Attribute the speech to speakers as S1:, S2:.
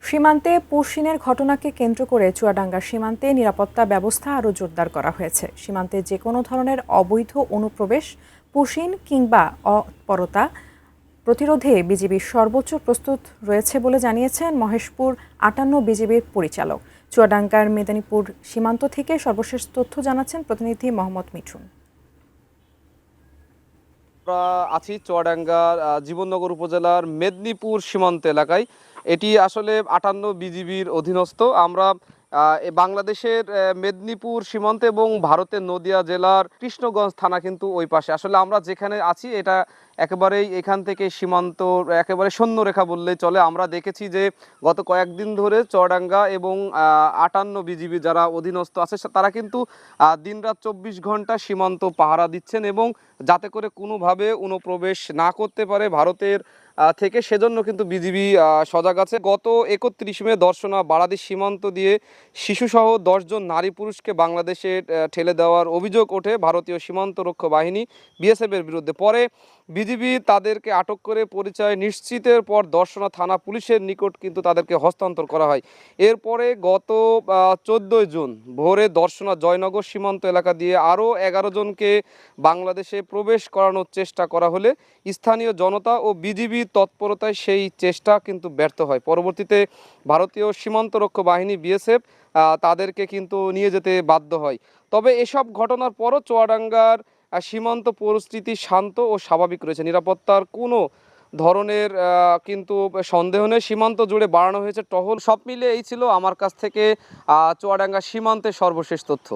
S1: সীমান্তে পুশিনের ঘটনাকে কেন্দ্র করে চুয়াডাঙ্গা সীমান্তে নিরাপত্তা ব্যবস্থা আরও জোরদার করা হয়েছে। সীমান্তে যে কোনো ধরনের অবৈধ অনুপ্রবেশ, পুশিন কিংবা অপরতা প্রতিরোধে বিজিবি সর্বোচ্চ প্রস্তুত রয়েছে বলে জানিয়েছেন মহেশপুর ৫৮ বিজিবির পরিচালক। চুয়াডাঙ্গার মেদিনীপুর সীমান্ত থেকে সর্বশেষ তথ্য জানাচ্ছেন প্রতিনিধি মোহাম্মদ মিঠুন।
S2: আমরা আছি চুয়াডাঙ্গার জীবননগর উপজেলার মেদিনীপুর সীমান্ত এলাকায়। এটি আসলে ৫৮ বিজিবির অধীনস্থ। আমরা বাংলাদেশের মেদিনীপুর সীমান্ত এবং ভারতের নদিয়া জেলার কৃষ্ণগঞ্জ থানা কিন্তু ওই পাশে। আসলে আমরা যেখানে আছি এটা একেবারেই এখান থেকে সীমান্ত একেবারে সৈন্যরেখা বললেই চলে। আমরা দেখেছি যে গত কয়েকদিন ধরে চুয়াডাঙ্গা এবং ৫৮ বিজিবি যারা অধীনস্থ আছে তারা কিন্তু দিনরাত ২৪ ঘন্টা সীমান্ত পাহারা দিচ্ছেন এবং যাতে করে কোনোভাবে অনুপ্রবেশ না করতে পারে ভারতের থেকে, সেজন্য কিন্তু বিজিবি সজাগ আছে। গত ৩১ মে দর্শনা বাংলাদেশ সীমান্ত দিয়ে শিশুসহ ১০ জন নারী পুরুষকে বাংলাদেশে ঠেলে দেওয়ার অভিযোগ ওঠে ভারতীয় সীমান্ত রক্ষা বাহিনী বিএসএফের বিরুদ্ধে। পরে বিজিবি তাদেরকে আটক করে পরিচয় নিশ্চিতের পর দর্শনা থানা পুলিশের নিকট কিন্তু তাদেরকে হস্তান্তর করা হয়। এরপরে গত ১৪ জুন ভোরে দর্শনা জয়নগর সীমান্ত এলাকা দিয়ে আরও ১১ জনকে বাংলাদেশে প্রবেশ করানোর চেষ্টা করা হলে স্থানীয় জনতা ও বিজিবি তৎপরতায় সেই চেষ্টা কিন্তু ব্যর্থ হয়। পরবর্তীতে ভারতীয় সীমান্ত রক্ষা বাহিনী বিএসএফ তাদেরকে কিন্তু নিয়ে যেতে বাধ্য হয়। তবে এসব ঘটনার পরও চুয়াডাঙ্গার সীমান্ত পরিস্থিতি শান্ত ও স্বাভাবিক রয়েছে। নিরাপত্তার কোনো ধরনের কিন্তু সন্দেহ নেই। সীমান্ত জুড়ে বাড়ানো হয়েছে টহল। সব মিলে এই ছিল আমার কাছ থেকে চুয়াডাঙ্গা সীমান্তের সর্বশেষ তথ্য।